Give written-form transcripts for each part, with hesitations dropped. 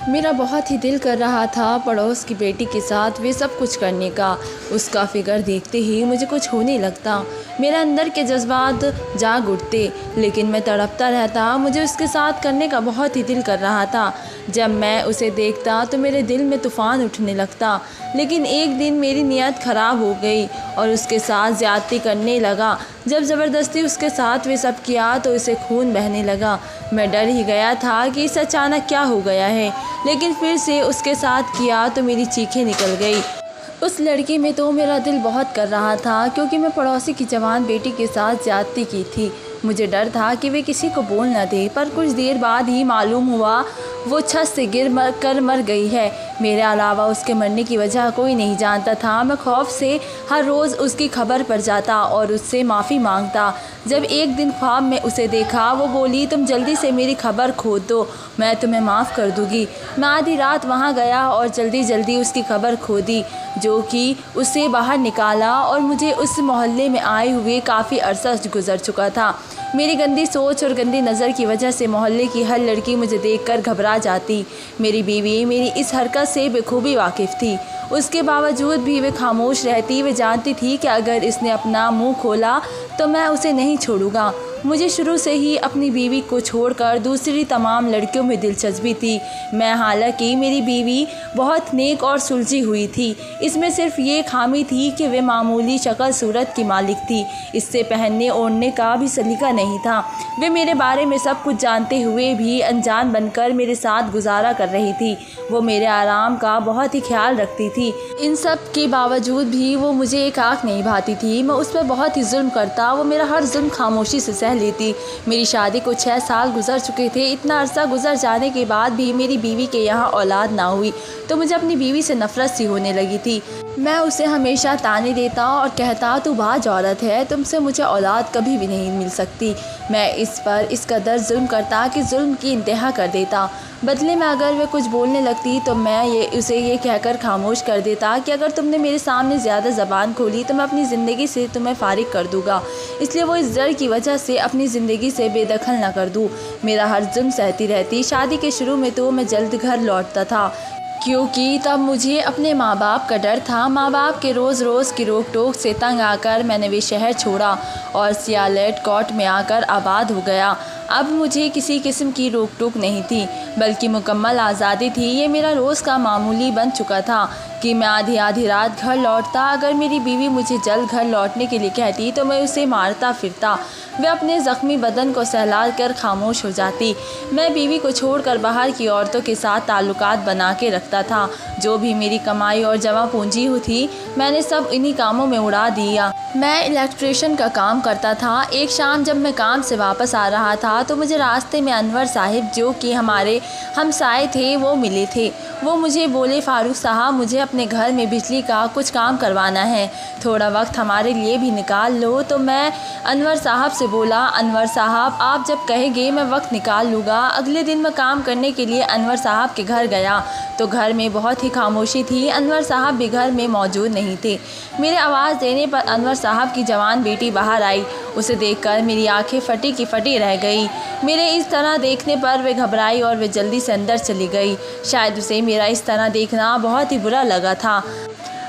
मेरा बहुत ही दिल कर रहा था पड़ोस की बेटी के साथ वे सब कुछ करने का। उसका फिगर देखते ही मुझे कुछ होने लगता। मेरे अंदर के जज्बात जाग उठते, लेकिन मैं तड़पता रहता। मुझे उसके साथ करने का बहुत ही दिल कर रहा था। जब मैं उसे देखता तो मेरे दिल में तूफ़ान उठने लगता। लेकिन एक दिन मेरी नीयत ख़राब हो गई और उसके साथ ज़्यादती करने लगा। जब ज़बरदस्ती उसके साथ वे सब किया तो उसे खून बहने लगा। मैं डर ही गया था कि इसे अचानक क्या हो गया है, लेकिन फिर से उसके साथ किया तो मेरी चीखें निकल गई। उस लड़की में तो मेरा दिल बहुत कर रहा था, क्योंकि मैं पड़ोसी की जवान बेटी के साथ ज़्यादती की थी। मुझे डर था कि वे किसी को बोल न दे, पर कुछ देर बाद ही मालूम हुआ वो छत से कर मर गई है। मेरे अलावा उसके मरने की वजह कोई नहीं जानता था। मैं खौफ से हर रोज़ उसकी खबर पर जाता और उससे माफ़ी मांगता। जब एक दिन ख्वाब में उसे देखा, वो बोली, तुम जल्दी से मेरी खबर खोद दो, मैं तुम्हें माफ़ कर दूँगी। मैं आधी रात वहाँ गया और जल्दी जल्दी उसकी खबर खोदी, जो कि उसे बाहर निकाला। और मुझे उस मोहल्ले में आए हुए काफ़ी अरसा गुजर चुका था। मेरी गंदी सोच और गंदी नज़र की वजह से मोहल्ले की हर लड़की मुझे देखकर घबरा जाती। मेरी बीवी मेरी इस हरकत से बखूबी वाकिफ़ थी। उसके बावजूद भी वे खामोश रहती। वे जानती थी कि अगर इसने अपना मुंह खोला तो मैं उसे नहीं छोड़ूंगा। मुझे शुरू से ही अपनी बीवी को छोड़कर दूसरी तमाम लड़कियों में दिलचस्पी थी। हालांकि मेरी बीवी बहुत नेक और सुलझी हुई थी। इसमें सिर्फ ये खामी थी कि वे मामूली शक्ल सूरत की मालिक थी। इससे पहनने ओढ़ने का भी सलीका नहीं था। वे मेरे बारे में सब कुछ जानते हुए भी अनजान बनकर मेरे साथ गुजारा कर रही थी। वो मेरे आराम का बहुत ही ख्याल रखती थी। इन सब के बावजूद भी वो मुझे एक आँख नहीं भाती थी। मैं उस पर बहुत ही जुल्म करता, वो मेरा हर जुल्म खामोशी से सह लेती। मेरी शादी को 6 साल गुजर चुके थे। इतना अरसा गुजर जाने के बाद भी मेरी बीवी के यहाँ औलाद ना हुई तो मुझे अपनी बीवी से नफरत सी होने लगी थी। मैं उसे हमेशा ताने देता और कहता, तू बाज औरत है, तुमसे मुझे औलाद कभी भी नहीं मिल सकती। मैं इस पर इस कदर जुल्म करता कि जुल्म की इंतहा कर देता। बदले में अगर वे कुछ बोलने लगती तो मैं उसे ये कहकर खामोश कर देता कि अगर तुमने मेरे सामने ज़्यादा ज़बान खोली तो मैं अपनी ज़िंदगी से तुम्हें फारिग कर दूँगा। इसलिए वो इस डर की वजह से अपनी ज़िंदगी से बेदखल न कर दूँ। मेरा हर जुल्म सहती रहती। शादी के शुरू में तो मैं जल्द घर लौटता था, क्योंकि तब मुझे अपने माँ बाप का डर था। माँ बाप के रोज़ रोज़ की रोक टोक से तंग आकर मैंने वे शहर छोड़ा और सियालट कोर्ट में आकर आबाद हो गया। अब मुझे किसी किस्म की रोक टोक नहीं थी, बल्कि मुकम्मल आज़ादी थी। ये मेरा रोज़ का मामूली बन चुका था कि मैं आधी आधी रात घर लौटता। अगर मेरी बीवी मुझे जल्द घर लौटने के लिए कहती तो मैं उसे मारता फिरता। वह अपने ज़ख्मी बदन को सहला कर खामोश हो जाती। मैं बीवी को छोड़कर बाहर की औरतों के साथ ताल्लुकात बना के रखता था। जो भी मेरी कमाई और जमा पूंजी थी, मैंने सब इन्हीं कामों में उड़ा दिया। मैं इलेक्ट्रिशियन का काम करता था। एक शाम जब मैं काम से वापस आ रहा था तो मुझे रास्ते में अनवर साहिब, जो कि हमारे हमसाए थे, वो मिले थे। वो मुझे बोले, फ़ारूक साहब, मुझे अपने घर में बिजली का कुछ काम करवाना है, थोड़ा वक्त हमारे लिए भी निकाल लो। तो मैं अनवर साहब से बोला, अनवर साहब, आप जब कहेंगे मैं वक्त निकाल लूँगा। अगले दिन मैं काम करने के लिए अनवर साहब के घर गया तो घर में बहुत ही खामोशी थी। अनवर साहब भी घर में मौजूद नहीं थे। मेरे आवाज़ देने पर अनवर साहब की जवान बेटी बाहर आई। उसे देखकर मेरी आंखें फटी की फटी रह गई। मेरे इस तरह देखने पर वे घबराई और वे जल्दी से अंदर चली गई। शायद उसे मेरा इस तरह देखना बहुत ही बुरा लगा था।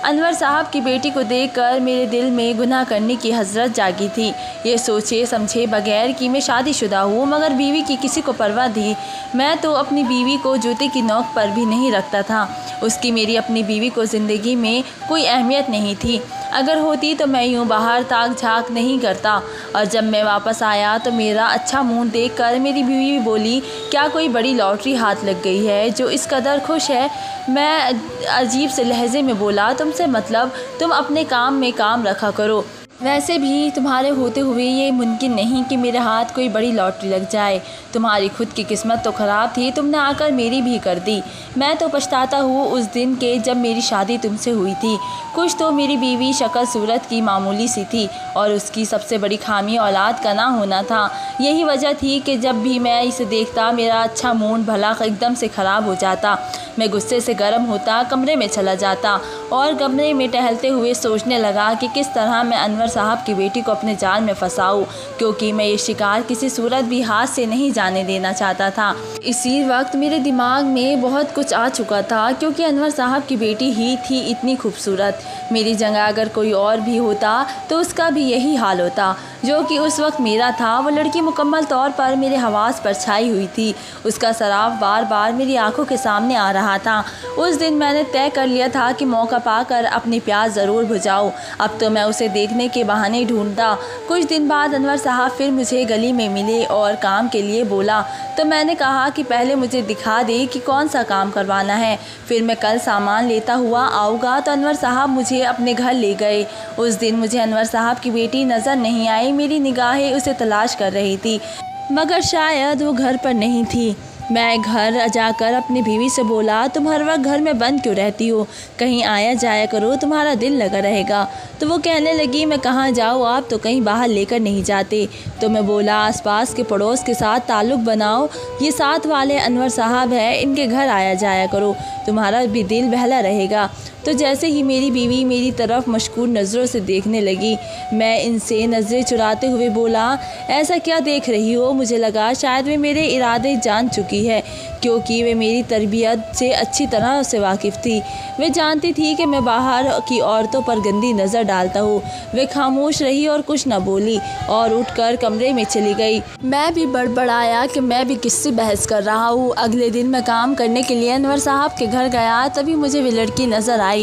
अनवर साहब की बेटी को देखकर मेरे दिल में गुनाह करने की हसरत जागी थी। ये सोचे समझे बगैर कि मैं शादीशुदा हूँ, मगर बीवी की किसी को परवाह थी। मैं तो अपनी बीवी को जूते की नोक पर भी नहीं रखता था। उसकी मेरी अपनी बीवी को ज़िंदगी में कोई अहमियत नहीं थी। अगर होती तो मैं यूँ बाहर ताक झाँक नहीं करता। और जब मैं वापस आया तो मेरा अच्छा मुँह देखकर मेरी बीवी बोली, क्या कोई बड़ी लॉटरी हाथ लग गई है जो इस कदर खुश है? मैं अजीब से लहजे में बोला, तुमसे मतलब, तुम अपने काम में काम रखा करो। वैसे भी तुम्हारे होते हुए ये मुमकिन नहीं कि मेरे हाथ कोई बड़ी लॉटरी लग जाए। तुम्हारी खुद की किस्मत तो ख़राब थी, तुमने आकर मेरी भी कर दी। मैं तो पछताता हूँ उस दिन के जब मेरी शादी तुमसे हुई थी। कुछ तो मेरी बीवी शक्ल सूरत की मामूली सी थी और उसकी सबसे बड़ी खामी औलाद का ना होना था। यही वजह थी कि जब भी मैं इसे देखता मेरा अच्छा मूड भला एकदम से ख़राब हो जाता। मैं गुस्से से गर्म होता कमरे में चला जाता और कमरे में टहलते हुए सोचने लगा कि किस तरह मैं अनवर साहब की बेटी को अपने जाल में फंसाऊं, क्योंकि मैं ये शिकार किसी सूरत भी हाथ से नहीं जाने देना चाहता था। इसी वक्त मेरे दिमाग में बहुत कुछ आ चुका था, क्योंकि अनवर साहब की बेटी ही थी इतनी खूबसूरत। मेरी जगह अगर कोई और भी होता तो उसका भी यही हाल होता जो कि उस वक्त मेरा था। वो लड़की मुकम्मल तौर पर मेरे हवास पर छाई हुई थी। उसका सराफ बार बार मेरी आंखों के सामने आ रहा था। उस दिन मैंने तय कर लिया था कि मौका पाकर अपनी प्यास ज़रूर बुझाऊं। अब तो मैं उसे देखने के बहाने ढूंढता। कुछ दिन बाद अनवर साहब फिर मुझे गली में मिले और काम के लिए बोला, तो मैंने कहा कि पहले मुझे दिखा दे कि कौन सा काम करवाना है, फिर मैं कल सामान लेता हुआ आऊँगा। तो अनवर साहब मुझे अपने घर ले गए। उस दिन मुझे अनवर साहब की बेटी नज़र नहीं आई। मेरी निगाहें उसे तलाश कर रही थी, मगर शायद वो घर पर नहीं थी। मैं घर जाकर अपनी बीवी से बोला, तुम हर वक्त घर में बंद क्यों रहती हो, कहीं आया जाया करो, तुम्हारा दिल लगा रहेगा। तो वो कहने लगी, मैं कहाँ जाऊँ, आप तो कहीं बाहर लेकर नहीं जाते। तो मैं बोला, आसपास के पड़ोस के साथ ताल्लुक़ बनाओ, ये साथ वाले अनवर साहब हैं, इनके घर आया जाया करो, तुम्हारा भी दिल बहला रहेगा। तो जैसे ही मेरी बीवी मेरी तरफ मशकूर नज़रों से देखने लगी, मैं इनसे नज़रें चुराते हुए बोला, ऐसा क्या देख रही हो। मुझे लगा शायद वे मेरे इरादे जान चुकी है, क्योंकि वे मेरी तरबियत से अच्छी तरह से वाकिफ़ थी। वे जानती थी कि मैं बाहर की औरतों पर गंदी नज़र डालता हूँ। वे खामोश रही और कुछ न बोली और उठकर कमरे में चली गई। मैं भी बड़बड़ाया कि मैं भी किससे बहस कर रहा हूँ। अगले दिन मैं काम करने के लिए अनवर साहब के घर गया, तभी मुझे वे लड़की नज़र आई।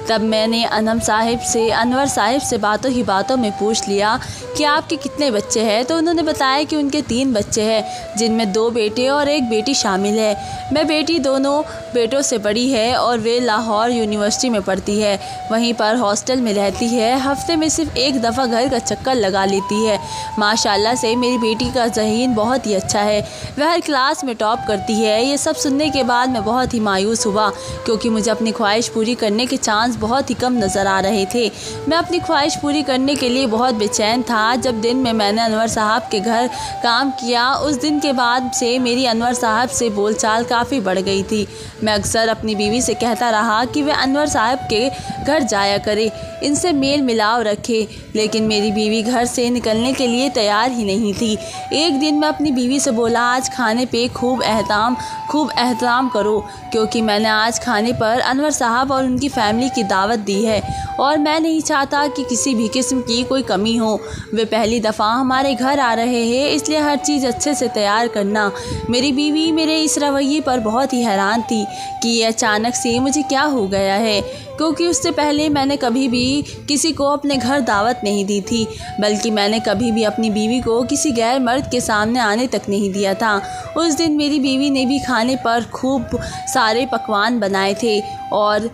तब मैंने अनवर साहिब से बातों ही बातों में पूछ लिया कि आपके कितने बच्चे हैं। तो उन्होंने बताया कि उनके 3 बच्चे हैं, जिनमें 2 बेटे और 1 बेटी शामिल है। मैं बेटी दोनों बेटों से बड़ी है और वे लाहौर यूनिवर्सिटी में पढ़ती है, वहीं पर हॉस्टल में रहती है। हफ्ते में सिर्फ 1 दफ़ा घर का चक्कर लगा लेती है। माशाल्लाह से मेरी बेटी का ज़हीन बहुत ही अच्छा है, वह हर क्लास में टॉप करती है। ये सब सुनने के बाद मैं बहुत ही मायूस हुआ, क्योंकि मुझे अपनी ख्वाहिश पूरी करने के चांस बहुत ही कम नज़र आ रहे थे। मैं अपनी ख्वाहिश पूरी करने के लिए बहुत बेचैन था। जब दिन में मैंने अनवर साहब के घर काम किया, उस दिन के बाद से मेरी अनवर साहब से बोलचाल काफ़ी बढ़ गई थी। मैं अक्सर अपनी बीवी से कहता रहा कि वे अनवर साहब के घर जाया करे, इनसे मेल मिलाव रखे, लेकिन मेरी बीवी घर से निकलने के लिए तैयार ही नहीं थी। एक दिन मैं अपनी बीवी से बोला, आज खाने पे खूब एहतराम करो, क्योंकि मैंने आज खाने पर अनवर साहब और उनकी फैमिली की दावत दी है और मैं नहीं चाहता कि किसी भी किस्म की कोई कमी हो। वे पहली दफ़ा हमारे घर आ रहे हैं, इसलिए हर चीज़ अच्छे से तैयार करना। मेरी बीवी मेरे इस रवैये पर बहुत ही हैरान थी कि ये अचानक से मुझे क्या हो गया है, क्योंकि उससे पहले मैंने कभी भी किसी को अपने घर दावत नहीं दी थी, बल्कि मैंने कभी भी अपनी बीवी को किसी गैर मर्द के सामने आने तक नहीं दिया था। उस दिन मेरी बीवी ने भी खाने पर खूब सारे पकवान बनाए थे और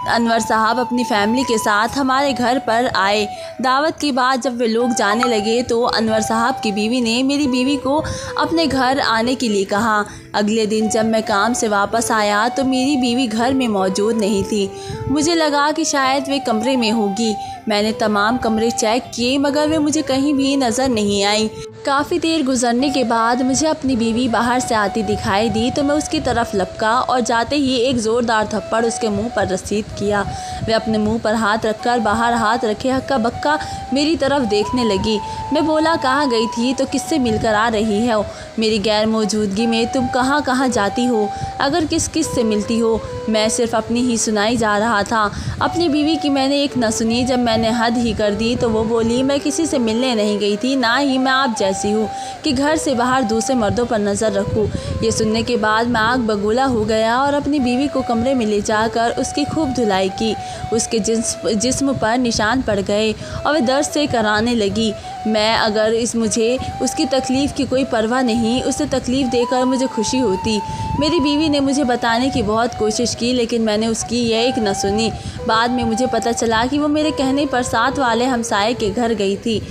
अनवर साहब अपनी फैमिली के साथ हमारे घर पर आए। दावत के बाद जब वे लोग जाने लगे तो अनवर साहब की बीवी ने मेरी बीवी को अपने घर आने के लिए कहा। अगले दिन जब मैं काम से वापस आया तो मेरी बीवी घर में मौजूद नहीं थी। मुझे लगा कि शायद वे कमरे में होगी। मैंने तमाम कमरे चेक किए, मगर वे मुझे कहीं भी नज़र नहीं आई। काफ़ी देर गुजरने के बाद मुझे अपनी बीवी बाहर से आती दिखाई दी, तो मैं उसकी तरफ लपका और जाते ही एक ज़ोरदार थप्पड़ उसके मुंह पर रसीद किया। वे अपने मुंह पर हाथ रखकर बाहर हाथ रखे हक्का बक्का मेरी तरफ देखने लगी। मैं बोला, कहाँ गई थी, तो किससे मिलकर आ रही है? मेरी गैर मौजूदगी में तुम कहाँ कहाँ जाती हो, अगर किस किस से मिलती हो? मैं सिर्फ अपनी ही सुनाई जा रहा था। अपनी बीवी की मैंने एक न सुनी। जब मैंने हद ही कर दी तो वो बोली, मैं किसी से मिलने नहीं गई थी, ना ही मैं आप जैसी हूँ कि घर से बाहर दूसरे मर्दों पर नज़र रखूँ। ये सुनने के बाद मैं आग बगूला हो गया और अपनी बीवी को कमरे में ले जाकर उसकी खूब धुलाई की। उसके जिस्म पर निशान पड़ गए और वह दर्द से कराने लगी। मुझे उसकी तकलीफ़ की कोई परवाह नहीं, उसे तकलीफ़ देकर मुझे खुशी होती। मेरी बीवी ने मुझे बताने की बहुत कोशिश की, लेकिन मैंने उसकी यह एक न सुनी। बाद में मुझे पता चला कि वो मेरे कहने पर साथ वाले हमसाये के घर गई थी।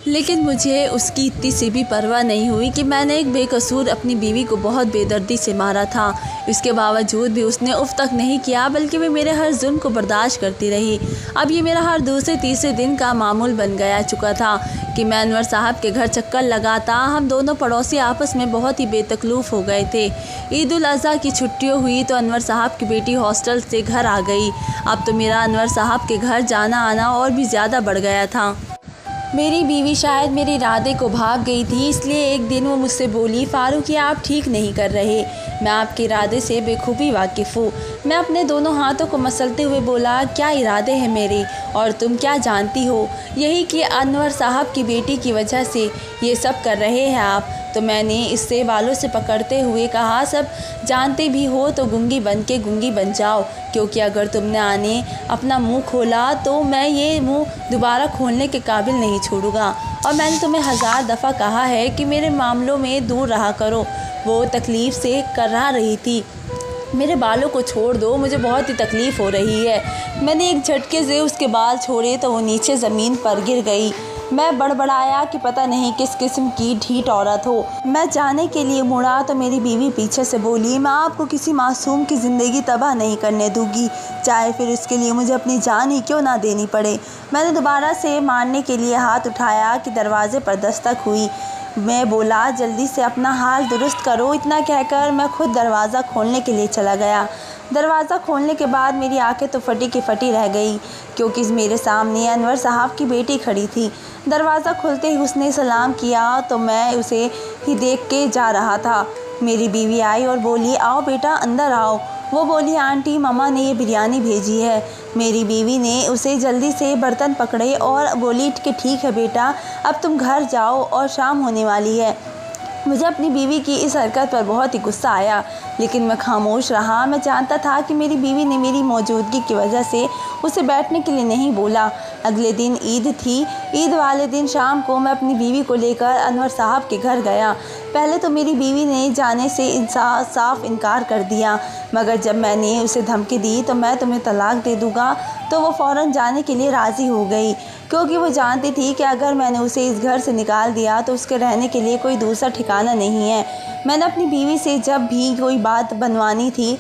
लेकिन मुझे उसकी इतनी सी भी परवाह नहीं हुई कि मैंने एक बेकसूर अपनी बीवी को बहुत बेदर्दी से मारा था। इसके बावजूद भी उसने उफ तक नहीं किया, बल्कि वे मेरे हर जुल्म को बर्दाश्त करती रही। अब ये मेरा हर दूसरे तीसरे दिन का मामूल बन गया चुका था कि मैं अनवर साहब के घर चक्कर लगाता। हम दोनों पड़ोसी आपस में बहुत ही बेतकल्लुफ़ हो गए थे। ईद उल अज़हा की छुट्टियों हुई तो अनवर साहब की बेटी हॉस्टल से घर आ गई। अब तो मेरा अनवर साहब के घर जाना आना और भी ज़्यादा बढ़ गया था। मेरी बीवी शायद मेरे इरादे को भाग गई थी, इसलिए एक दिन वो मुझसे बोली, फ़ारूक ये आप ठीक नहीं कर रहे। मैं आपके इरादे से बेखूबी वाकिफ़ हूँ। मैं अपने दोनों हाथों को मसलते हुए बोला, क्या इरादे हैं मेरे, और तुम क्या जानती हो? यही कि अनवर साहब की बेटी की वजह से ये सब कर रहे हैं आप। तो मैंने इससे बालों से पकड़ते हुए कहा, सब जानते भी हो तो गूंगी बन के गूंगी बन जाओ, क्योंकि अगर तुमने आने अपना मुंह खोला तो मैं ये मुंह दोबारा खोलने के काबिल नहीं छोड़ूंगा। और मैंने तुम्हें 1000 दफ़ा कहा है कि मेरे मामलों में दूर रहा करो। वो तकलीफ़ से कर्रा रही थी, मेरे बालों को छोड़ दो, मुझे बहुत ही तकलीफ़ हो रही है। मैंने एक झटके से उसके बाल छोड़े तो वो नीचे ज़मीन पर गिर गई। मैं बड़बड़ाया कि पता नहीं किस किस्म की ढीठ औरत हो। मैं जाने के लिए मुड़ा तो मेरी बीवी पीछे से बोली, मैं आपको किसी मासूम की ज़िंदगी तबाह नहीं करने दूंगी, चाहे फिर उसके लिए मुझे अपनी जान ही क्यों ना देनी पड़े। मैंने दोबारा से मारने के लिए हाथ उठाया कि दरवाजे पर दस्तक हुई। मैं बोला, जल्दी से अपना हाल दुरुस्त करो। इतना कहकर मैं खुद दरवाज़ा खोलने के लिए चला गया। दरवाज़ा खोलने के बाद मेरी आंखें तो फटी की फटी रह गई, क्योंकि मेरे सामने अनवर साहब की बेटी खड़ी थी। दरवाज़ा खुलते ही उसने सलाम किया तो मैं उसे ही देख के जा रहा था। मेरी बीवी आई और बोली, आओ बेटा अंदर आओ। वो बोली, आंटी मम्मा ने ये बिरयानी भेजी है। मेरी बीवी ने उसे जल्दी से बर्तन पकड़े और बोली कि ठीक है बेटा, अब तुम घर जाओ और शाम होने वाली है। मुझे अपनी बीवी की इस हरकत पर बहुत ही गुस्सा आया, लेकिन मैं खामोश रहा। मैं जानता था कि मेरी बीवी ने मेरी मौजूदगी की वजह से उसे बैठने के लिए नहीं बोला। अगले दिन ईद थी। ईद वाले दिन शाम को मैं अपनी बीवी को लेकर अनवर साहब के घर गया। पहले तो मेरी बीवी ने जाने से साफ इनकार कर दिया, मगर जब मैंने उसे धमकी दी तो मैं तुम्हें तलाक दे दूँगा, तो वो फ़ौरन जाने के लिए राज़ी हो गई, क्योंकि वो जानती थी कि अगर मैंने उसे इस घर से निकाल दिया तो उसके रहने के लिए कोई दूसरा ठिकाना नहीं है। मैंने अपनी बीवी से जब भी कोई बात बनवानी थी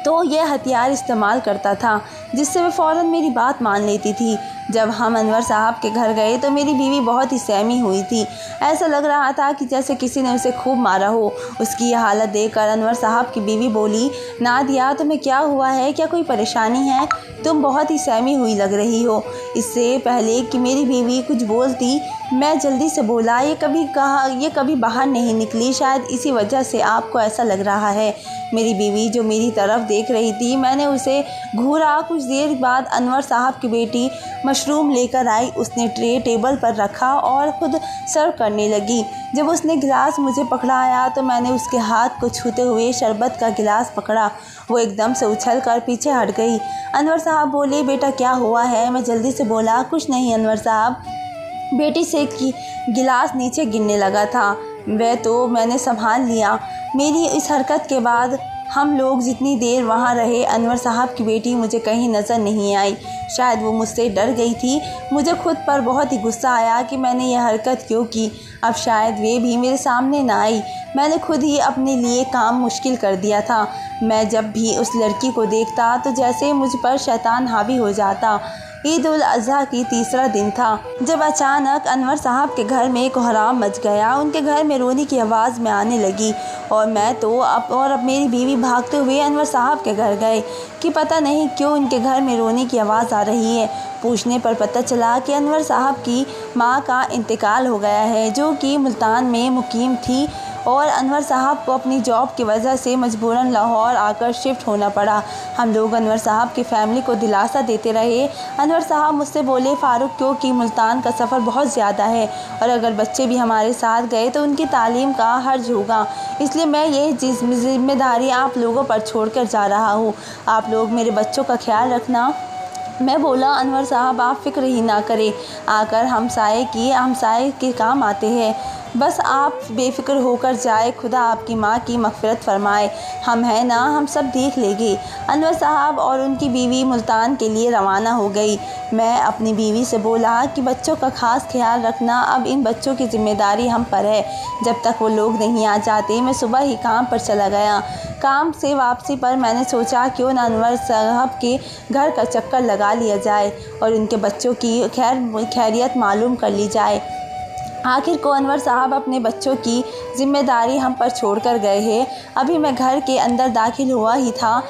तो यह हथियार इस्तेमाल करता था, जिससे वह फ़ौरन मेरी बात मान लेती थी। जब हम अनवर साहब के घर गए तो मेरी बीवी बहुत ही सहमी हुई थी। ऐसा लग रहा था कि जैसे किसी ने उसे खूब मारा हो। उसकी यह हालत देखकर अनवर साहब की बीवी बोली, नादिया तुम्हें क्या हुआ है, क्या कोई परेशानी है? तुम बहुत ही सहमी हुई लग रही हो। इससे पहले कि मेरी बीवी कुछ बोलती, मैं जल्दी से बोला, ये कभी बाहर नहीं निकली, शायद इसी वजह से आपको ऐसा लग रहा है। मेरी बीवी जो मेरी तरफ देख रही थी, मैंने उसे घूरा। कुछ देर बाद अनवर साहब की बेटी मशरूम लेकर आई। उसने ट्रे टेबल पर रखा और खुद सर्व करने लगी। जब उसने गिलास मुझे पकड़ाया तो मैंने उसके हाथ को छूते हुए शरबत का गिलास पकड़ा। वो एकदम से उछलकर पीछे हट गई। अनवर साहब बोले, बेटा क्या हुआ है? मैं जल्दी से बोला, कुछ नहीं अनवर साहब। बेटी से गिलास नीचे गिरने लगा था, वह तो मैंने संभाल लिया। मेरी इस हरकत के बाद हम लोग जितनी देर वहाँ रहे, अनवर साहब की बेटी मुझे कहीं नज़र नहीं आई। शायद वो मुझसे डर गई थी। मुझे खुद पर बहुत ही गुस्सा आया कि मैंने यह हरकत क्यों की। अब शायद वे भी मेरे सामने ना आई। मैंने खुद ही अपने लिए काम मुश्किल कर दिया था। मैं जब भी उस लड़की को देखता तो जैसे मुझ पर शैतान हावी हो जाता। ईद उल अज़हा की तीसरा दिन था जब अचानक अनवर साहब के घर में कोहराम मच गया। उनके घर में रोने की आवाज़ में आने लगी और मैं तो अब मेरी बीवी भागते हुए अनवर साहब के घर गए कि पता नहीं क्यों उनके घर में रोने की आवाज़ आ रही है। पूछने पर पता चला कि अनवर साहब की मां का इंतकाल हो गया है, जो कि मुल्तान में मुकीम थी और अनवर साहब को अपनी जॉब की वजह से मजबूरन लाहौर आकर शिफ्ट होना पड़ा। हम लोग अनवर साहब की फैमिली को दिलासा देते रहे। अनवर साहब मुझसे बोले, फ़ारूक क्योंकि मुल्तान का सफ़र बहुत ज़्यादा है और अगर बच्चे भी हमारे साथ गए तो उनकी तालीम का हर्ज होगा, इसलिए मैं ये जिम्मेदारी आप लोगों पर छोड़कर जा रहा हूँ। आप लोग मेरे बच्चों का ख्याल रखना। मैं बोला, अनवर साहब आप फ़िक्र ही ना करें, आकर हमसाए के काम आते हैं। बस आप बेफ़िक्र होकर जाए, खुदा आपकी माँ की मग़फ़िरत फ़रमाए। हम हैं ना, हम सब देख लेंगे। अनवर साहब और उनकी बीवी मुल्तान के लिए रवाना हो गई। मैं अपनी बीवी से बोला कि बच्चों का ख़ास ख्याल रखना, अब इन बच्चों की ज़िम्मेदारी हम पर है। जब तक वो लोग नहीं आ जाते मैं सुबह ही काम पर चला गया। काम से वापसी पर मैंने सोचा क्यों ना अनवर साहब के घर का चक्कर लगा लिया जाए और उनके बच्चों की खैरियत मालूम कर ली जाए। आखिर को अनवर साहब अपने बच्चों की ज़िम्मेदारी हम पर छोड़कर गए हैं। अभी मैं घर के अंदर दाखिल हुआ ही था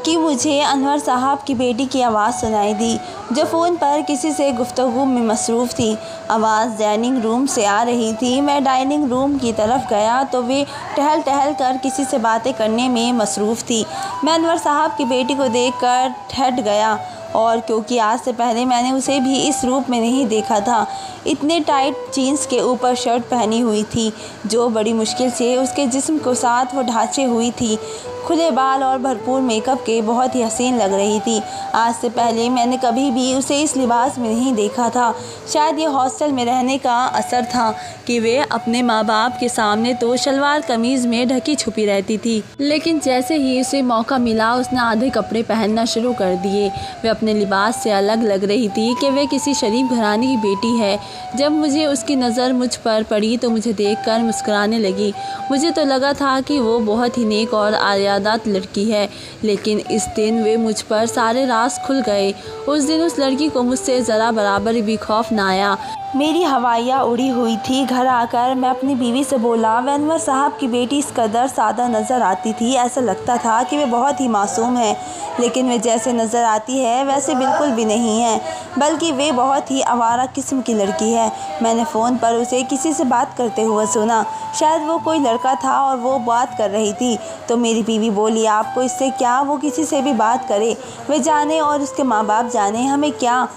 कि मुझे अनवर साहब की बेटी की आवाज़ सुनाई दी, जो फ़ोन पर किसी से गुफ्तगू में मसरूफ़ थी। आवाज़ डाइनिंग रूम से आ रही थी। मैं डाइनिंग रूम की तरफ गया तो वे टहल टहल कर किसी से बातें करने में मसरूफ़ थी। मैं अनवर साहब की बेटी को देखकर ठहर गया, और क्योंकि आज से पहले मैंने उसे भी इस रूप में नहीं देखा था। इतने टाइट जीन्स के ऊपर शर्ट पहनी हुई थी, जो बड़ी मुश्किल से उसके जिस्म को साथ वो ढांचे हुई थी। खुले बाल और भरपूर मेकअप के बहुत ही हसीन लग रही थी। आज से पहले मैंने कभी भी उसे इस लिबास में नहीं देखा था। शायद ये हॉस्टल में रहने का असर था कि वे अपने माँ बाप के सामने तो शलवार कमीज़ में ढकी छुपी रहती थी, लेकिन जैसे ही उसे मौका मिला उसने आधे कपड़े पहनना शुरू कर दिए। वे अपने लिबास से अलग लग रही थी कि वे किसी शरीफ घराने की बेटी है। जब मुझे उसकी नज़र मुझ पर पड़ी तो मुझे देखकर मुस्कुराने लगी। मुझे तो लगा था कि वो बहुत ही नेक और आयादात लड़की है, लेकिन इस दिन वे मुझ पर सारे राज खुल गए। उस दिन उस लड़की को मुझसे ज़रा बराबर भी खौफ न आया। मेरी हवाइयाँ उड़ी हुई थी। घर आकर मैं अपनी बीवी से बोला, वह अनवर साहब की बेटी इस कदर सादा नज़र आती थी, ऐसा लगता था कि वे बहुत ही मासूम है, लेकिन वे जैसे नज़र आती है वैसे बिल्कुल भी नहीं है, बल्कि वे बहुत ही आवारा किस्म की लड़की है। मैंने फ़ोन पर उसे किसी से बात करते हुए सुना। शायद वो कोई लड़का था और वो बात कर रही थी। तो मेरी बीवी बोली, आपको इससे क्या, वो किसी से भी बात करे, वे जाने और उसके माँ बाप जाने, हमें क्या।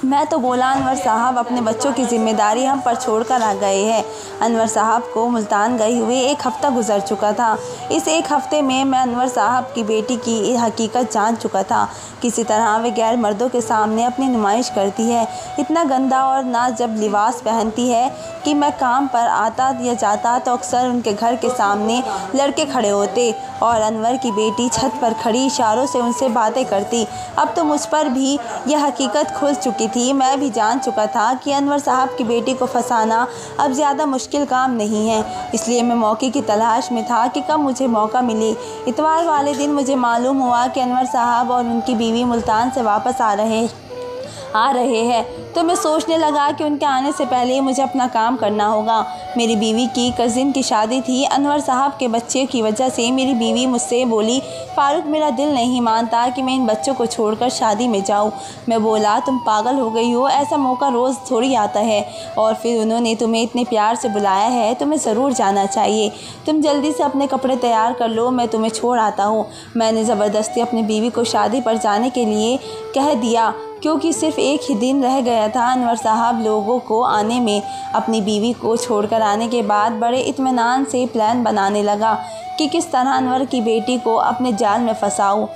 मैं तो बोला, अनवर साहब अपने बच्चों की ज़िम्मेदारी हम पर छोड़कर आ गए हैं। अनवर साहब को मुल्तान गए हुए 1 हफ़्ता गुजर चुका था। इस 1 हफ़्ते में मैं अनवर साहब की बेटी की हकीकत जान चुका था। किसी तरह वे गैर मर्दों के सामने अपनी नुमाइश करती है, इतना गंदा और नाजब लिबास पहनती है कि मैं काम पर आता या जाता तो अक्सर उनके घर के सामने लड़के खड़े होते और अनवर की बेटी छत पर खड़ी इशारों से उनसे बातें करती। अब तो मुझ पर भी यह हकीकत खुल चुकी थी। मैं भी जान चुका था कि अनवर साहब की बेटी को फंसाना अब ज़्यादा मुश्किल काम नहीं है, इसलिए मैं मौके की तलाश में था कि कब मुझे मौका मिले। इतवार वाले दिन मुझे मालूम हुआ कि अनवर साहब और उनकी बीवी मुल्तान से वापस आ रहे हैं, तो मैं सोचने लगा कि उनके आने से पहले मुझे अपना काम करना होगा। मेरी बीवी की कज़िन की शादी थी। अनवर साहब के बच्चे की वजह से मेरी बीवी मुझसे बोली, फ़ारूक, मेरा दिल नहीं मानता कि मैं इन बच्चों को छोड़कर शादी में जाऊं। मैं बोला, तुम पागल हो गई हो, ऐसा मौका रोज़ थोड़ी आता है, और फिर उन्होंने तुम्हें इतने प्यार से बुलाया है, तुम्हें ज़रूर जाना चाहिए। तुम जल्दी से अपने कपड़े तैयार कर लो, मैं तुम्हें छोड़ आता हूँ। मैंने ज़बरदस्ती अपनी बीवी को शादी पर जाने के लिए कह दिया, क्योंकि सिर्फ 1 ही दिन रह गया था अनवर साहब लोगों को आने में। अपनी बीवी को छोड़कर आने के बाद बड़े इत्मीनान से प्लान बनाने लगा कि किस तरह अनवर की बेटी को अपने जाल में फंसाऊं।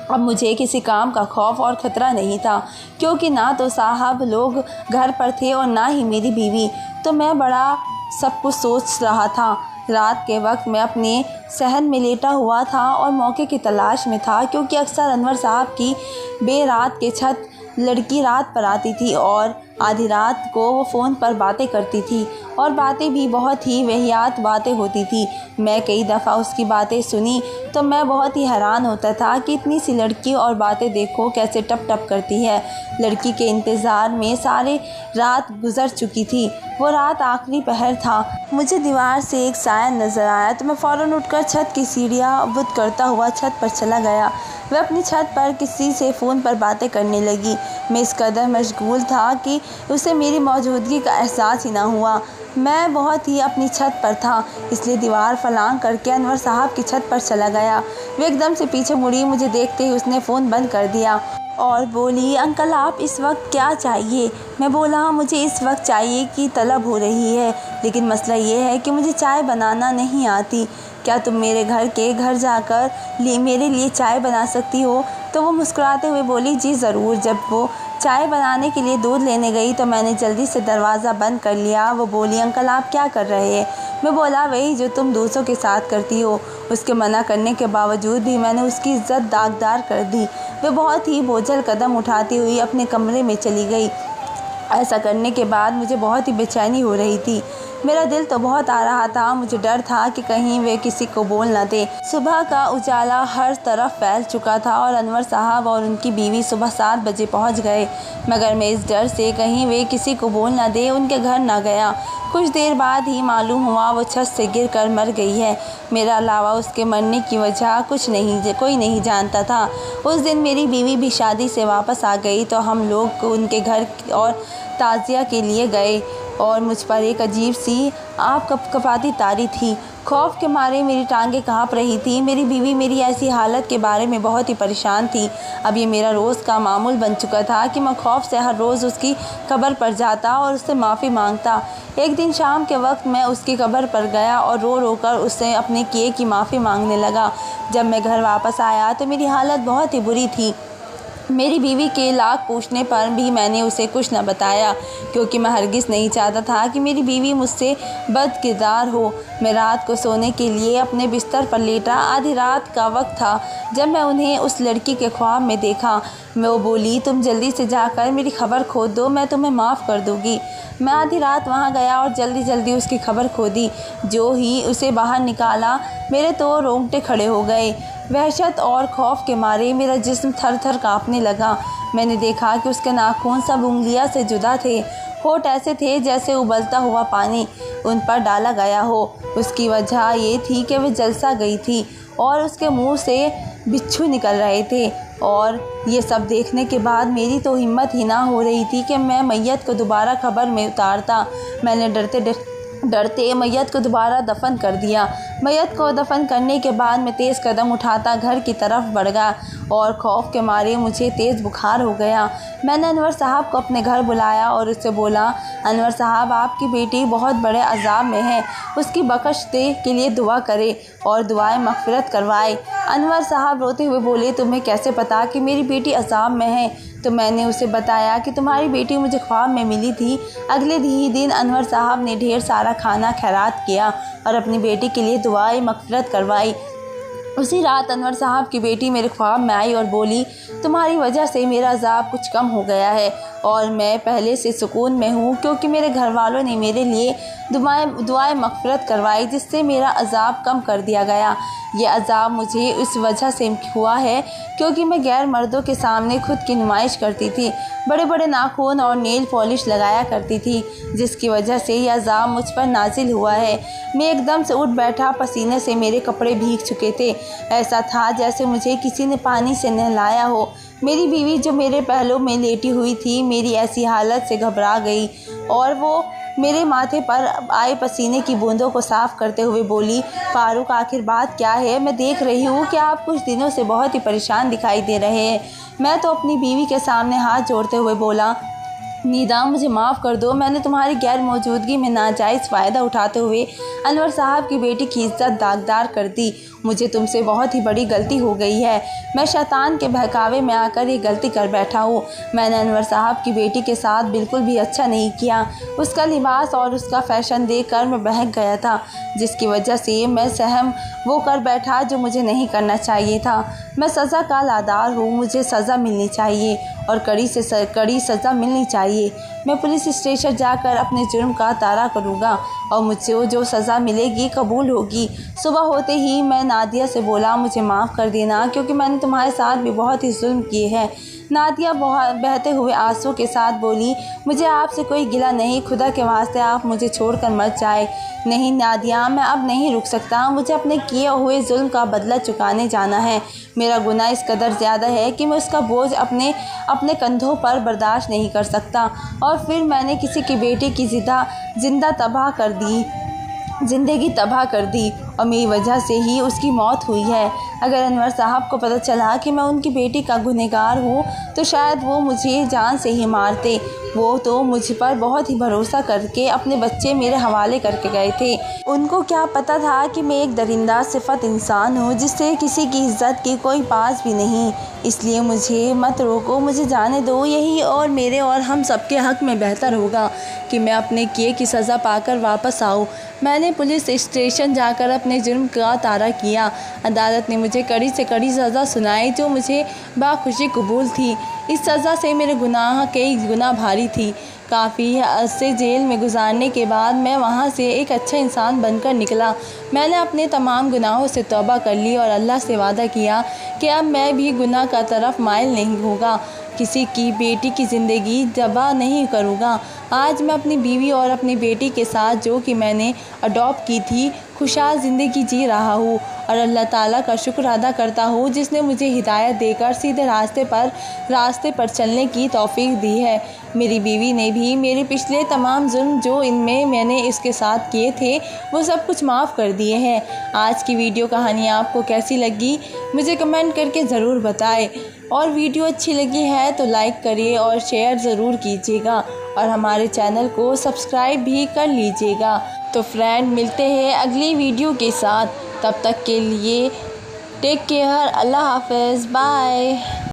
अब मुझे किसी काम का खौफ और ख़तरा नहीं था, क्योंकि ना तो साहब लोग घर पर थे और ना ही मेरी बीवी। तो मैं बड़ा सब कुछ सोच रहा था। रात के वक्त मैं अपने सहन में लेटा हुआ था और मौके की तलाश में था, क्योंकि अक्सर अनवर साहब की बेरात के छत लड़की रात पर आती थी और आधी रात को वो फ़ोन पर बातें करती थी, और बातें भी बहुत ही वाहियात बातें होती थी। मैं कई दफ़ा उसकी बातें सुनी तो मैं बहुत ही हैरान होता था कि इतनी सी लड़की और बातें देखो कैसे टप टप करती है। लड़की के इंतज़ार में सारी रात गुजर चुकी थी। वो रात आखिरी पहर था। मुझे दीवार से एक साया नज़र आया तो मैं फ़ौरन उठकर छत की सीढ़ियाँ बुत करता हुआ छत पर चला गया। वह अपनी छत पर किसी से फ़ोन पर बातें करने लगी। मैं इस कदर मशगूल था कि उसे मेरी मौजूदगी का एहसास ही ना हुआ। मैं बहुत ही अपनी छत पर था, इसलिए दीवार फलांग करके अनवर साहब की छत पर चला गया। वे एकदम से पीछे मुड़ी। मुझे देखते ही उसने फ़ोन बंद कर दिया और बोली, अंकल आप इस वक्त क्या चाहिए? मैं बोला, मुझे इस वक्त चाहिए कि तलब हो रही है, लेकिन मसला ये है कि मुझे चाय बनाना नहीं आती। क्या तुम मेरे घर जाकर मेरे लिए चाय बना सकती हो? तो वो मुस्कुराते हुए बोली, जी ज़रूर। जब वो चाय बनाने के लिए दूध लेने गई तो मैंने जल्दी से दरवाज़ा बंद कर लिया। वो बोली, अंकल आप क्या कर रहे हैं? मैं बोला, वही जो तुम दूसरों के साथ करती हो। उसके मना करने के बावजूद भी मैंने उसकी इज्जत दागदार कर दी। वह बहुत ही बोझल कदम उठाती हुई अपने कमरे में चली गई। ऐसा करने के बाद मुझे बहुत ही बेचैनी हो रही थी। मेरा दिल तो बहुत आ रहा था। मुझे डर था कि कहीं वे किसी को बोल न दे। सुबह का उजाला हर तरफ फैल चुका था और अनवर साहब और उनकी बीवी सुबह 7 बजे पहुंच गए, मगर मैं इस डर से कहीं वे किसी को बोल न दे उनके घर न गया। कुछ देर बाद ही मालूम हुआ वो छत से गिरकर मर गई है। मेरे अलावा उसके मरने की वजह कोई नहीं जानता था। उस दिन मेरी बीवी भी शादी से वापस आ गई तो हम लोग उनके घर और ताज़िया के लिए गए और मुझ पर एक अजीब सी आप कपकपाती तारी थी। खौफ के मारे मेरी टांगें काँप रही थी। मेरी बीवी मेरी ऐसी हालत के बारे में बहुत ही परेशान थी। अब ये मेरा रोज़ का मामूल बन चुका था कि मैं खौफ से हर रोज़ उसकी कब्र पर जाता और उससे माफ़ी मांगता। एक दिन शाम के वक्त मैं उसकी कब्र पर गया और रो रो कर उससे अपने किए की माफ़ी मांगने लगा। जब मैं घर वापस आया तो मेरी हालत बहुत ही बुरी थी। मेरी बीवी के लाख पूछने पर भी मैंने उसे कुछ न बताया, क्योंकि मैं हरगिज़ नहीं चाहता था कि मेरी बीवी मुझसे बदकिरदार हो। मैं रात को सोने के लिए अपने बिस्तर पर लेटा। आधी रात का वक्त था जब मैं उन्हें उस लड़की के ख्वाब में देखा। वो बोली, तुम जल्दी से जाकर मेरी खबर खोद दो, मैं तुम्हें माफ़ कर दूँगी। मैं आधी रात वहाँ गया और जल्दी उसकी खबर खोदी। जो ही उसे बाहर निकाला मेरे तो रोंगटे खड़े हो गए। वहशत और खौफ के मारे मेरा जिस्म थर थर काँपने लगा। मैंने देखा कि उसके नाखून सब उंगलियां से जुदा थे। होठ ऐसे थे जैसे उबलता हुआ पानी उन पर डाला गया हो। उसकी वजह ये थी कि वह जलसा गई थी और उसके मुंह से बिच्छू निकल रहे थे। और ये सब देखने के बाद मेरी तो हिम्मत ही ना हो रही थी कि मैं मैयत को दोबारा कब्र में उतारता। मैंने डरते मैयत को दोबारा दफन कर दिया। मैयत को दफन करने के बाद मैं तेज़ कदम उठाता घर की तरफ बढ़ गया और खौफ के मारे मुझे तेज़ बुखार हो गया। मैंने अनवर साहब को अपने घर बुलाया और उससे बोला, अनवर साहब आपकी बेटी बहुत बड़े अजाब में है, उसकी बख्श दे के लिए दुआ करे और दुआएं मग़फ़िरत करवाए। अनवर साहब रोते हुए बोले, तुम्हें कैसे पता कि मेरी बेटी अजाब में है? तो मैंने उसे बताया कि तुम्हारी बेटी मुझे ख्वाब में मिली थी। अगले ही दिन अनवर साहब ने ढेर सारा खाना खैरात किया और अपनी बेटी के लिए दुआएं मग़फ़िरत करवाई। उसी रात अनवर साहब की बेटी मेरे ख्वाब में आई और बोली, तुम्हारी वजह से मेरा अज़ाब कुछ कम हो गया है और मैं पहले से सुकून में हूँ, क्योंकि मेरे घर वालों ने मेरे लिए दुआएं मग़फ़िरत करवाई, जिससे मेरा अज़ाब कम कर दिया गया। ये अज़ाब मुझे इस वजह से हुआ है क्योंकि मैं गैर मर्दों के सामने खुद की नुमाइश करती थी, बड़े बड़े नाखून और नेल पॉलिश लगाया करती थी, जिसकी वजह से यह अज़ाब मुझ पर नाजिल हुआ है। मैं एकदम से उठ बैठा। पसीने से मेरे कपड़े भीग चुके थे। ऐसा था जैसे मुझे किसी ने पानी से नहलाया हो। मेरी बीवी जो मेरे पहलू में लेटी हुई थी मेरी ऐसी हालत से घबरा गई और वो मेरे माथे पर आए पसीने की बूंदों को साफ़ करते हुए बोली, फ़ारूक आखिर बात क्या है? मैं देख रही हूँ कि आप कुछ दिनों से बहुत ही परेशान दिखाई दे रहे हैं। मैं तो अपनी बीवी के सामने हाथ जोड़ते हुए बोला, नीदा मुझे माफ़ कर दो। मैंने तुम्हारी गैर मौजूदगी में नाजायज़ फ़ायदा उठाते हुए अनवर साहब की बेटी की इज़्ज़त दागदार कर दी। मुझे तुमसे बहुत ही बड़ी गलती हो गई है। मैं शैतान के बहकावे में आकर ये गलती कर बैठा हूँ। मैंने अनवर साहब की बेटी के साथ बिल्कुल भी अच्छा नहीं किया। उसका लिबास और उसका फ़ैशन देखकर मैं बहक गया था, जिसकी वजह से मैं सहम वो कर बैठा जो मुझे नहीं करना चाहिए था। मैं सज़ा का लादार हूँ। मुझे सज़ा मिलनी चाहिए और कड़ी से कड़ी सज़ा मिलनी चाहिए। मैं पुलिस स्टेशन जाकर अपने जुर्म का तारा करूँगा और मुझे जो सज़ा मिलेगी कबूल होगी। सुबह होते ही मैं नादिया से बोला, मुझे माफ़ कर देना क्योंकि मैंने तुम्हारे साथ भी बहुत ही जुल्म किए हैं। नादिया बहुत बहते हुए आंसू के साथ बोली, मुझे आपसे कोई गिला नहीं, खुदा के वास्ते आप मुझे छोड़कर मत जाए। नहीं नादिया, मैं अब नहीं रुक सकता। मुझे अपने किए हुए जुल्म का बदला चुकाने जाना है। मेरा गुनाह इस कदर ज़्यादा है कि मैं उसका बोझ अपने कंधों पर बर्दाश्त नहीं कर सकता। और फिर मैंने किसी की बेटी की ज़िंदगी तबाह कर दी और मेरी वजह से ही उसकी मौत हुई है। अगर अनवर साहब को पता चला कि मैं उनकी बेटी का गुनहगार हूँ तो शायद वो मुझे जान से ही मारते। वो तो मुझ पर बहुत ही भरोसा करके अपने बच्चे मेरे हवाले करके गए थे। उनको क्या पता था कि मैं एक दरिंदा सिफत इंसान हूँ जिससे किसी की इज्जत की कोई पास भी नहीं। इसलिए मुझे मत रोको, मुझे जाने दो। यही और मेरे और हम सबके हक़ में बेहतर होगा कि मैं अपने किए की सज़ा पाकर वापस आऊँ। मैंने पुलिस स्टेशन जाकर अपने जुर्म का तारा किया। अदालत ने मुझे कड़ी से कड़ी सज़ा सुनाई जो मुझे बाखुशी कबूल थी। इस सज़ा से मेरे गुनाह कई गुना भारी थी। काफ़ी अरसे जेल में गुजारने के बाद मैं वहाँ से एक अच्छा इंसान बनकर निकला। मैंने अपने तमाम गुनाहों से तौबा कर ली और अल्लाह से वादा किया कि अब मैं भी गुनाह का तरफ माइल नहीं होगा, किसी की बेटी की ज़िंदगी तबाह नहीं करूँगा। आज मैं अपनी बीवी और अपनी बेटी के साथ, जो कि मैंने अडॉप्ट की थी, खुशहाल ज़िंदगी जी रहा हूँ और अल्लाह ताला का शुक्र अदा करता हूँ जिसने मुझे हिदायत देकर सीधे रास्ते पर चलने की तौफीक दी है। मेरी बीवी ने भी मेरे पिछले तमाम जुर्म जो इनमें मैंने इसके साथ किए थे वो सब कुछ माफ़ कर दिए हैं। आज की वीडियो कहानी आपको कैसी लगी मुझे कमेंट करके ज़रूर बताएं और वीडियो अच्छी लगी है तो लाइक करिए और शेयर ज़रूर कीजिएगा और हमारे चैनल को सब्सक्राइब भी कर लीजिएगा। तो फ्रेंड, मिलते हैं अगली वीडियो के साथ। तब तक के लिए टेक केयर, अल्लाह हाफ़िज़, बाय।